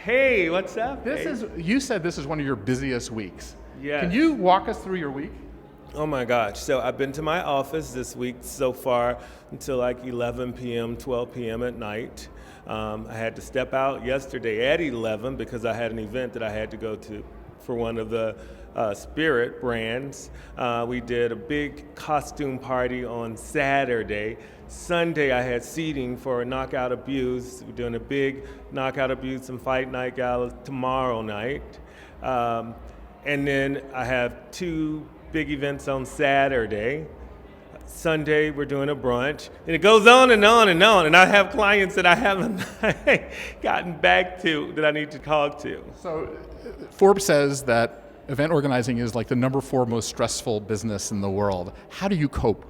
Hey, what's up? You said this is one of your busiest weeks. Yes. Can you walk us through your week? Oh my gosh. So I've been to my office this week so far until like 11 p.m., 12 p.m. at night. I had to step out yesterday at 11 because I had an event that I had to go to for one of the spirit brands. We did a big costume party on Saturday. Sunday I had seating for Knockout Abuse. We're doing a big Knockout Abuse and Fight Night Gala tomorrow night. And then I have two big events on Saturday. Sunday, we're doing a brunch. And it goes on and on and on. And I have clients that I haven't gotten back to that I need to talk to. So Forbes says that event organizing is like the number 4 most stressful business in the world. How do you cope?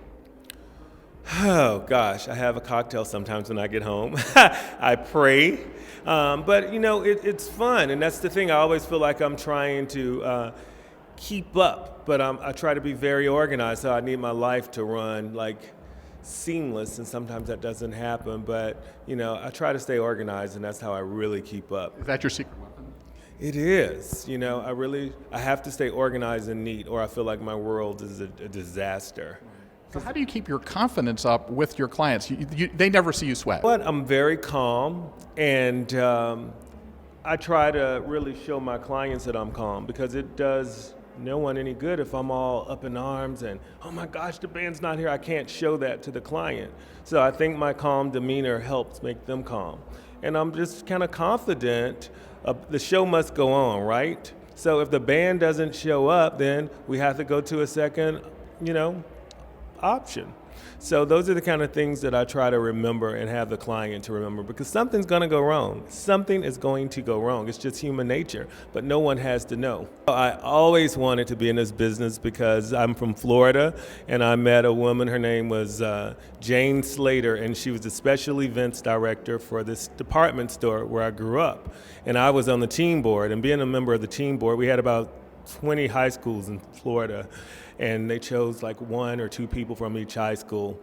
Oh gosh, I have a cocktail sometimes when I get home. I pray. But you know, it's fun. And that's the thing. I always feel like I'm trying to keep up, but I try to be very organized, so I need my life to run like seamless, and sometimes that doesn't happen, but you know, I try to stay organized, and that's how I really keep up. Is that your secret weapon? It is. You know, I have to stay organized and neat, or I feel like my world is a disaster. So how do you keep your confidence up with your clients? They never see you sweat. But I'm very calm, and I try to really show my clients that I'm calm, because it does no one any good if I'm all up in arms and, oh my gosh, the band's not here. I can't show that to the client. So I think my calm demeanor helps make them calm. And I'm just kind of confident the show must go on, right? So if the band doesn't show up, then we have to go to a second, option. So those are the kind of things that I try to remember and have the client to remember, because something's going to go wrong. Something is going to go wrong. It's just human nature, but no one has to know. I always wanted to be in this business because I'm from Florida, and I met a woman. Her name was Jane Slater, and she was the special events director for this department store where I grew up. And I was on the team board, and being a member of the team board, we had about 20 high schools in Florida, and they chose like 1 or 2 people from each high school.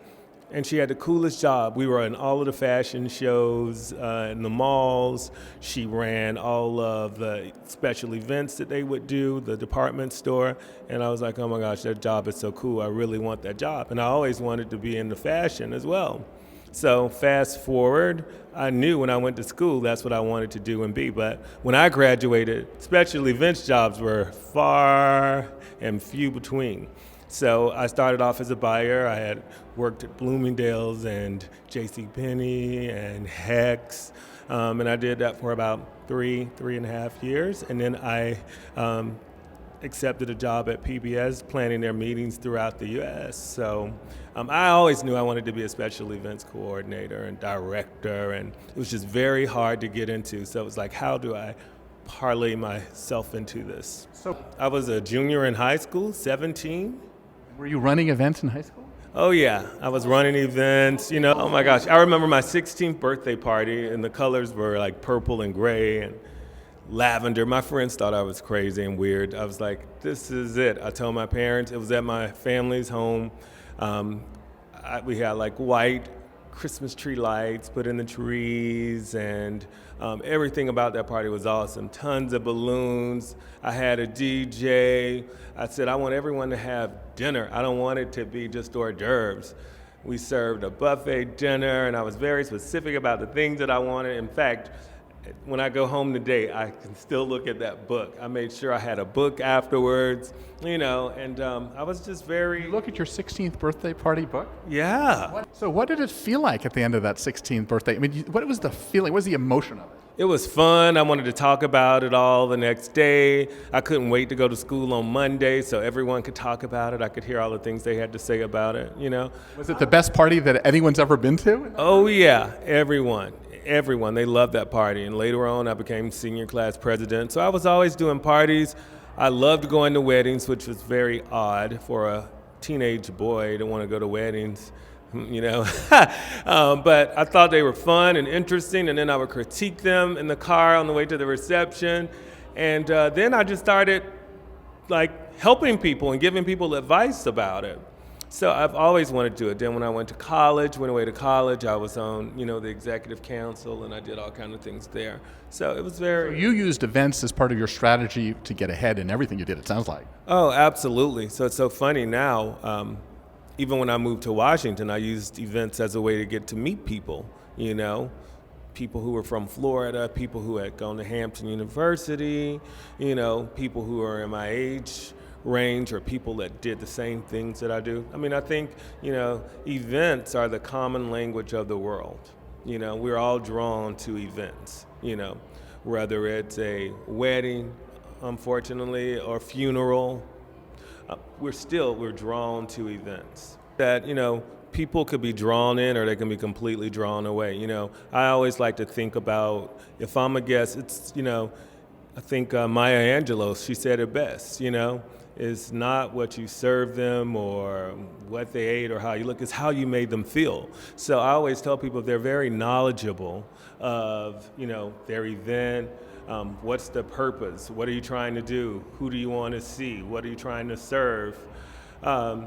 And she had the coolest job. We were in all of the fashion shows in the malls. She ran all of the special events that they would do, the department store. And I was like, oh my gosh, that job is so cool. I really want that job. And I always wanted to be in the fashion as well. So fast forward, I knew when I went to school that's what I wanted to do and be. But when I graduated, special events jobs were far and few between. So I started off as a buyer. I had worked at Bloomingdale's and JCPenney and Hex, and I did that for about 3.5 years. And then I accepted a job at PBS planning their meetings throughout the U.S. So I always knew I wanted to be a special events coordinator and director, and it was just very hard to get into. So it was like, how do I parlay myself into this? So I was a junior in high school, 17. Were you running events in high school? Oh yeah, I was running events, oh my gosh. I remember my 16th birthday party, and the colors were like purple and gray and lavender. My friends thought I was crazy and weird. I was like, this is it. I told my parents. It was at my family's home. We had like white Christmas tree lights put in the trees, and everything about that party was awesome. Tons of balloons. I had a DJ. I said, I want everyone to have dinner. I don't want it to be just hors d'oeuvres. We served a buffet dinner, and I was very specific about the things that I wanted. In fact, when I go home today, I can still look at that book. I made sure I had a book afterwards, and I was just very... You look at your 16th birthday party book? Yeah. So what did it feel like at the end of that 16th birthday? I mean, what was the feeling? What was the emotion of it? It was fun. I wanted to talk about it all the next day. I couldn't wait to go to school on Monday so everyone could talk about it. I could hear all the things they had to say about it, Was it the best party that anyone's ever been to? Oh, yeah. Everyone. They loved that party. And later on, I became senior class president. So I was always doing parties. I loved going to weddings, which was very odd for a teenage boy to want to go to weddings. But I thought they were fun and interesting, and then I would critique them in the car on the way to the reception. And then I just started like helping people and giving people advice about it. So I've always wanted to do it. Then when I went away to college, I was on, the executive council, and I did all kinds of things there. So it was very... You used events as part of your strategy to get ahead in everything you did, it sounds like. Oh, absolutely. So it's so funny now, even when I moved to Washington, I used events as a way to get to meet people, people who were from Florida, people who had gone to Hampton University, people who are in my age range, or people that did the same things that I do. I mean, I think, events are the common language of the world. We're all drawn to events, whether it's a wedding, unfortunately, or funeral. We're drawn to events that, people could be drawn in, or they can be completely drawn away. I always like to think about, if I'm a guest, it's, I think Maya Angelou, she said it best, it's not what you serve them or what they ate or how you look, it's how you made them feel. So I always tell people, if they're very knowledgeable of, their event, what's the purpose, what are you trying to do, who do you want to see, what are you trying to serve? I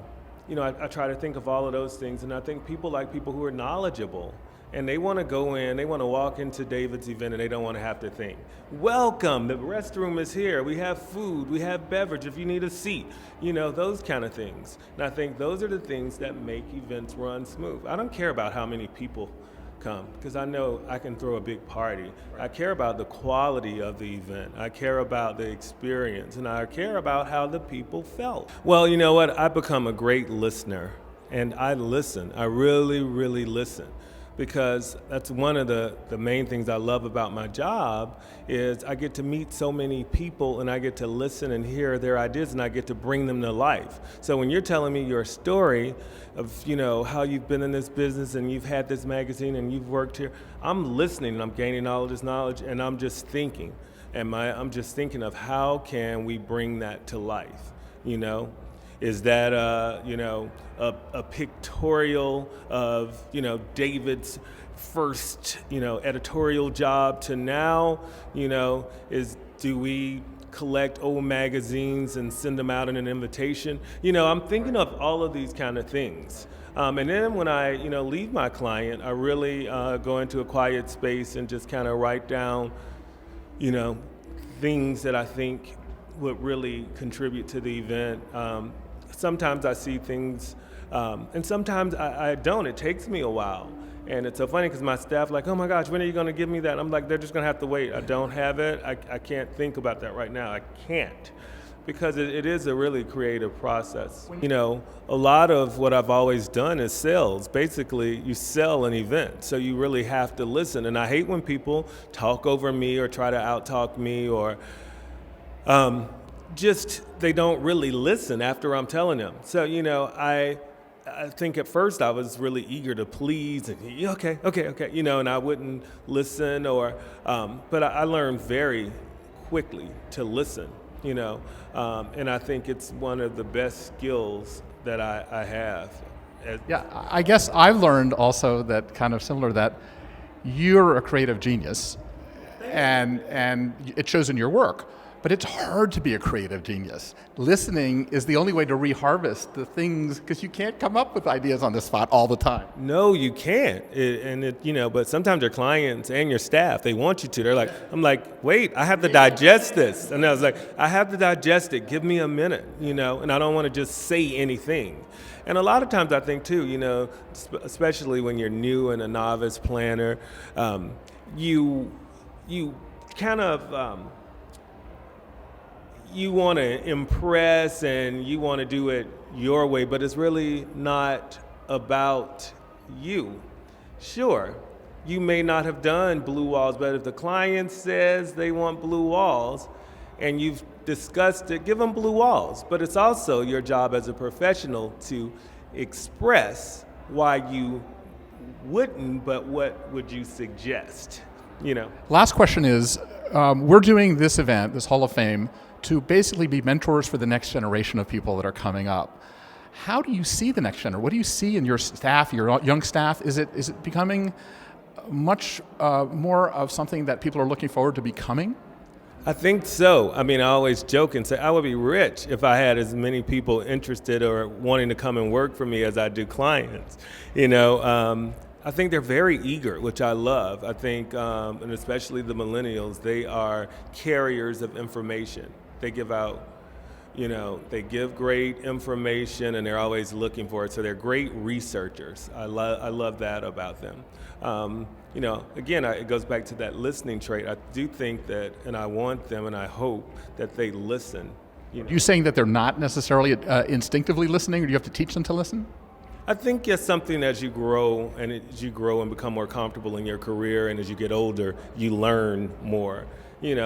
try to think of all of those things, and I think people like people who are knowledgeable. And they want to go in, they want to walk into David's event, and they don't want to have to think, welcome, the restroom is here, we have food, we have beverage, if you need a seat, those kind of things. And I think those are the things that make events run smooth. I don't care about how many people come, because I know I can throw a big party. I care about the quality of the event. I care about the experience, and I care about how the people felt. Well, you know what? I've become a great listener, and I listen. I really, really listen. Because that's one of the main things I love about my job, is I get to meet so many people, and I get to listen and hear their ideas, and I get to bring them to life. So when you're telling me your story of, how you've been in this business and you've had this magazine and you've worked here, I'm listening and I'm gaining all of this knowledge, and I'm just thinking. I'm just thinking of how can we bring that to life, Is that a pictorial of David's first editorial job to now? Do we collect old magazines and send them out in an invitation? I'm thinking of all of these kind of things. And then when I leave my client, I really go into a quiet space and just kind of write down things that I think would really contribute to the event. Sometimes I see things, and sometimes I don't. It takes me a while. And it's so funny because my staff like, oh my gosh, when are you going to give me that? I'm like, they're just going to have to wait. I don't have it. I can't think about that right now. I can't. Because it is a really creative process. A lot of what I've always done is sales. Basically, you sell an event, so you really have to listen. And I hate when people talk over me or try to out-talk me, or they don't really listen after I'm telling them. So, I think at first I was really eager to please and okay, and I wouldn't listen, but I learned very quickly to listen, and I think it's one of the best skills that I have. Yeah, I guess I've learned also that kind of similar, that you're a creative genius, and it shows in your work. But it's hard to be a creative genius. Listening is the only way to reharvest the things, because you can't come up with ideas on the spot all the time. No, you can't. But sometimes your clients and your staff, they want you to. They're like, I'm like, wait, I have to digest this. And I was like, I have to digest it. Give me a minute, and I don't want to just say anything. And a lot of times I think too, especially when you're new and a novice planner, you kind of, you want to impress and you want to do it your way, but it's really not about you. Sure, you may not have done blue walls, but if the client says they want blue walls and you've discussed it, give them blue walls. But it's also your job as a professional to express why you wouldn't, but what would you suggest? Last question is, we're doing this event, this Hall of Fame, to basically be mentors for the next generation of people that are coming up. How do you see the next generation? What do you see in your staff, your young staff? Is it becoming much more of something that people are looking forward to becoming? I think so. I mean, I always joke and say I would be rich if I had as many people interested or wanting to come and work for me as I do clients. I think they're very eager, which I love. I think, and especially the millennials, they are carriers of information. They give out, they give great information and they're always looking for it. So they're great researchers. I love that about them. Again, it goes back to that listening trait. I do think that, and I want them and I hope that they listen. Are you saying that they're not necessarily instinctively listening, or do you have to teach them to listen? I think it's something as you grow and become more comfortable in your career, and as you get older, you learn more.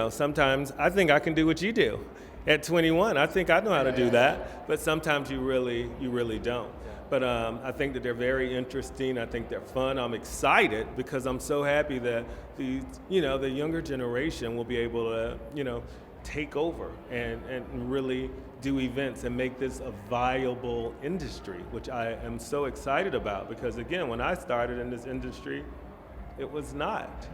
Sometimes I think I can do what you do. At 21, I think I know how to do that, but sometimes you really don't. But I think that they're very interesting. I think they're fun. I'm excited because I'm so happy that the younger generation will be able to, take over and really do events and make this a viable industry, which I am so excited about because, again, when I started in this industry, it was not.